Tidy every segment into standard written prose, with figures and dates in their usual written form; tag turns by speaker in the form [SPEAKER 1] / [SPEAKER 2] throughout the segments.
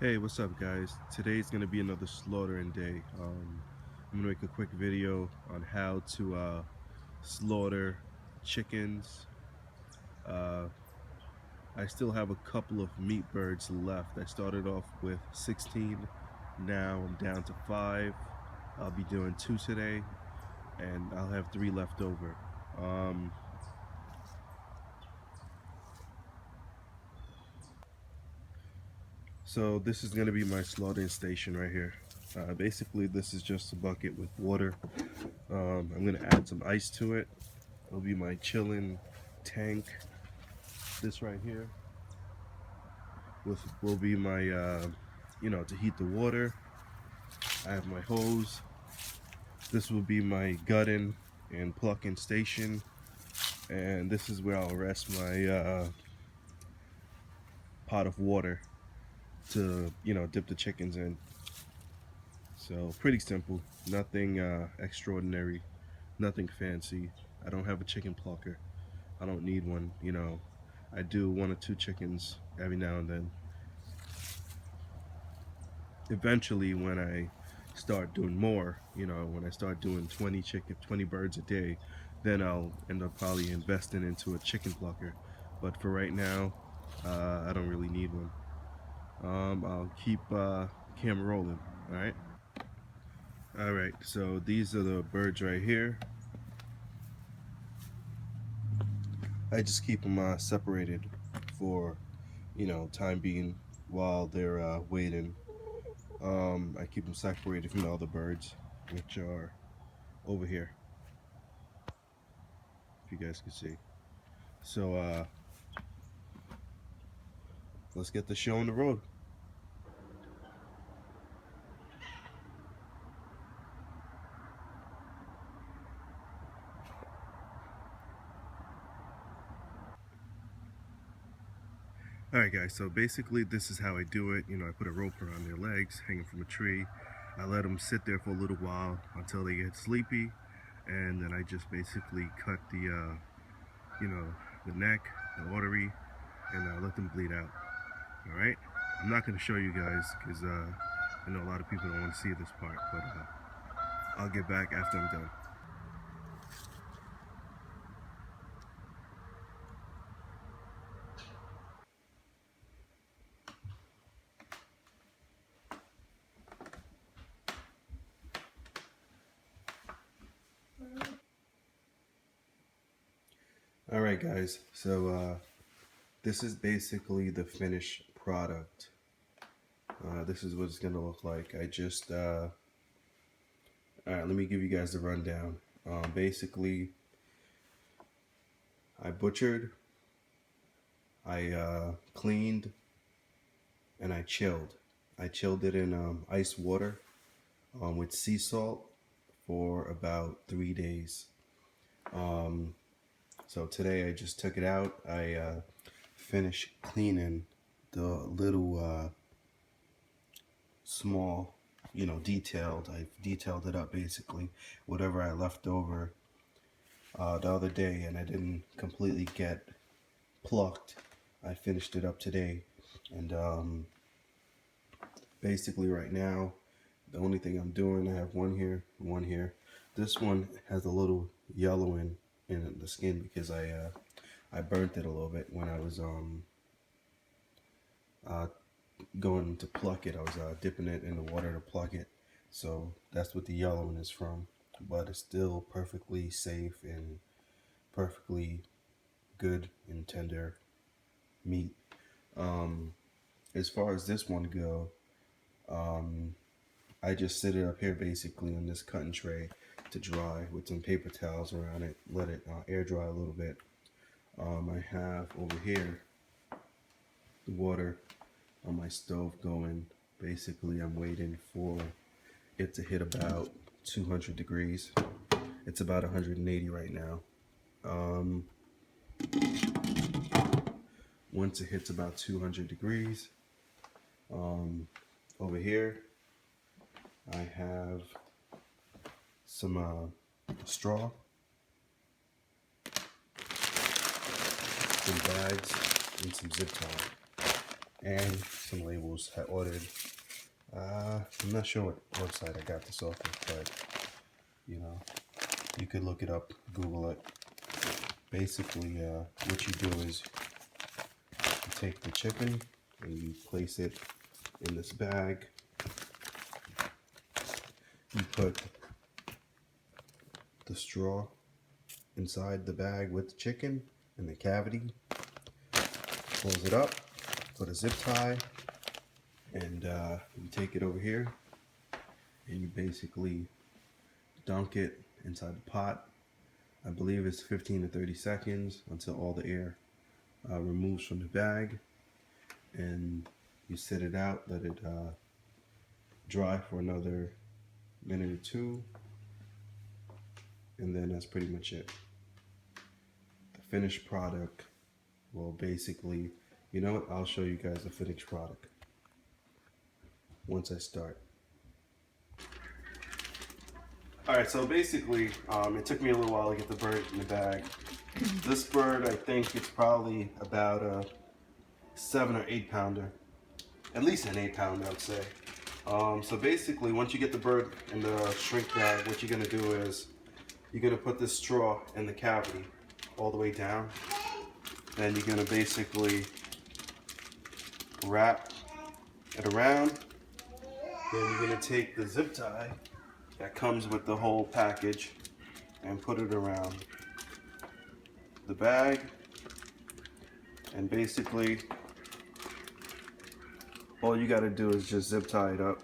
[SPEAKER 1] Hey, what's up, guys? Today's gonna be another slaughtering day. I'm gonna make a quick video on how to slaughter chickens. Uh, I still have a couple of meat birds left. I started off with 16. Now I'm down to 5. I'll be doing 2 today, and I'll have 3 left over. Um, so this is gonna be my slaughtering station right here. Basically, this is just a bucket with water. I'm gonna add some ice to it. It'll be my chilling tank. This right here will be my, to heat the water. I have my hose. This will be my gutting and plucking station. And this is where I'll rest my pot of water to, dip the chickens in. So pretty simple, nothing extraordinary, nothing fancy. I don't have a chicken plucker. I don't need one. I do 1 or 2 chickens every now and then. Eventually, when I start doing more, when I start doing 20 birds a day, then I'll end up probably investing into a chicken plucker. But for right now, I don't really need one. I'll keep camera rolling. All right. So these are the birds right here. I just keep them separated for time being while they're waiting. I keep them separated from the other birds, which are over here, if you guys can see. So let's get the show on the road. Alright guys, so basically this is how I do it. I put a rope around their legs hanging from a tree. I let them sit there for a little while until they get sleepy, and then I just basically cut the neck, the artery, and let them bleed out. Alright? I'm not going to show you guys because I know a lot of people don't want to see this part, but I'll get back after I'm done. Alright guys, so this is basically the finished product. This is what it's going to look like. Alright, let me give you guys the rundown. Basically, I butchered, I cleaned, and I chilled. I chilled it in ice water with sea salt for about 3 days. So today I just took it out. I finished cleaning the little small, I've detailed it up basically. Whatever I left over the other day and I didn't completely get plucked, I finished it up today. And basically right now, the only thing I'm doing, I have one here, one here. This one has a little yellowing in the skin because I burnt it a little bit when I was going to pluck it. I was dipping it in the water to pluck it, so that's what the yellowing is from. But it's still perfectly safe and perfectly good and tender meat. As far as this one go, I just sit it up here basically on this cutting tray to dry with some paper towels around it, let it air dry a little bit. I have over here the water on my stove going. Basically, I'm waiting for it to hit about 200 degrees. It's about 180 right now. Once it hits about 200 degrees, over here I have some straw, some bags, and some zip tie. and some labels. I ordered, I'm not sure what website I got this off of, but you know, you could look it up, Google it. Basically, what you do is you take the chicken and you place it in this bag. You put the straw inside the bag with the chicken in the cavity, close it up, put a zip tie, and you take it over here and you basically dunk it inside the pot. I believe it's 15 to 30 seconds until all the air removes from the bag, and you set it out, let it dry for another minute or two, and then that's pretty much it. The finished product will basically, you know what, I'll show you guys the finished product once I start. Alright, so basically, it took me a little while to get the bird in the bag. This bird, I think it's probably about a 7 or 8 pounder. At least an 8 pounder, I would say. So basically, once you get the bird in the shrink bag, what you're going to do is, you're going to put this straw in the cavity all the way down. Then you're going to basically wrap it around. Then you're going to take the zip tie that comes with the whole package and put it around the bag, and basically all you got to do is just zip tie it up.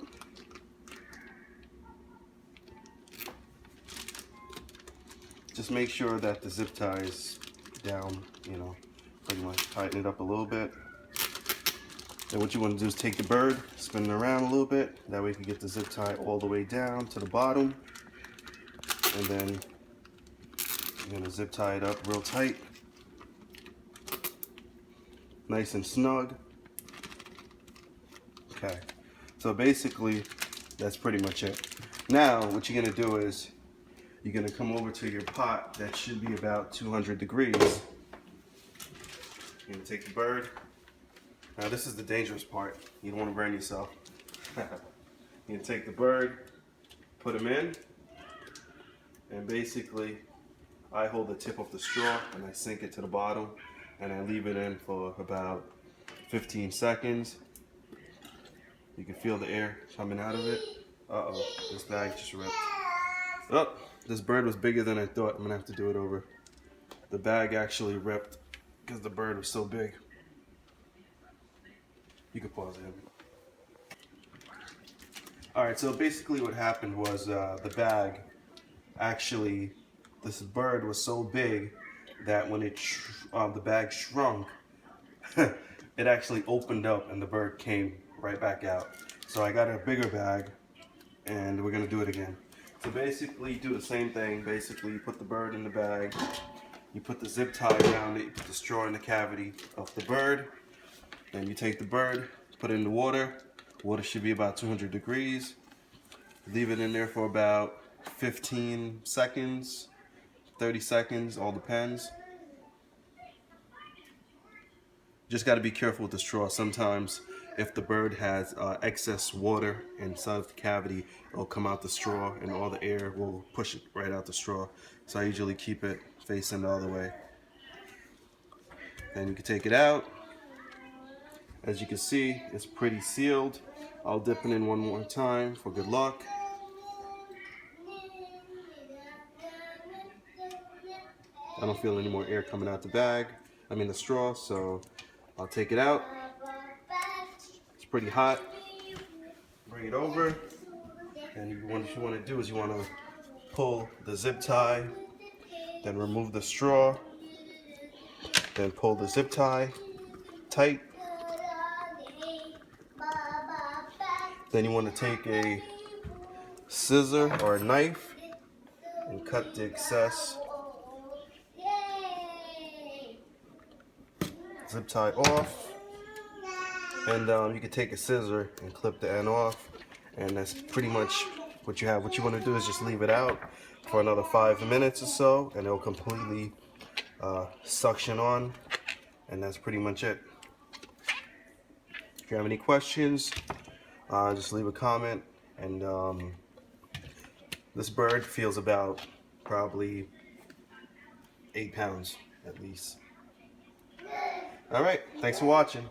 [SPEAKER 1] Just make sure that the zip tie is down, you know, pretty much tighten it up a little bit. Then what you want to do is take the bird, spin it around a little bit, that way you can get the zip tie all the way down to the bottom, and then you're going to zip tie it up real tight, nice and snug. Okay, so basically that's pretty much it. Now what you're going to do is you're going to come over to your pot that should be about 200 degrees. You're going to take the bird. Now this is the dangerous part. You don't want to burn yourself. You're going to take the bird, put him in, and basically I hold the tip of the straw and I sink it to the bottom and I leave it in for about 15 seconds. You can feel the air coming out of it. Uh-oh, this bag just ripped. Oh, this bird was bigger than I thought. I'm going to have to do it over. The bag actually ripped because the bird was so big. You can pause it. Alright, so basically what happened was the bag actually, this bird was so big that when it the bag shrunk, it actually opened up and the bird came right back out. So I got a bigger bag and we're going to do it again. So basically you do the same thing. Basically you put the bird in the bag, you put the zip tie around it, you put the straw in the cavity of the bird. Then you take the bird, put it in the water. Water should be about 200 degrees. Leave it in there for about 15 seconds, 30 seconds, all depends. Just got to be careful with the straw. Sometimes if the bird has excess water inside of the cavity, it'll come out the straw and all the air will push it right out the straw. So I usually keep it facing the other way. Then you can take it out. As you can see, it's pretty sealed. I'll dip it in one more time for good luck. I don't feel any more air coming out the bag, the straw, so I'll take it out. It's pretty hot. Bring it over, and what you want to do is you want to pull the zip tie, then remove the straw, then pull the zip tie tight. Then you want to take a scissor or a knife and cut the excess zip tie off. And you can take a scissor and clip the end off. And that's pretty much what you have. What you want to do is just leave it out for another 5 minutes or so, and it'll completely suction on. And that's pretty much it. If you have any questions, just leave a comment. And this bird feels about probably 8 pounds at least. All right, thanks for watching.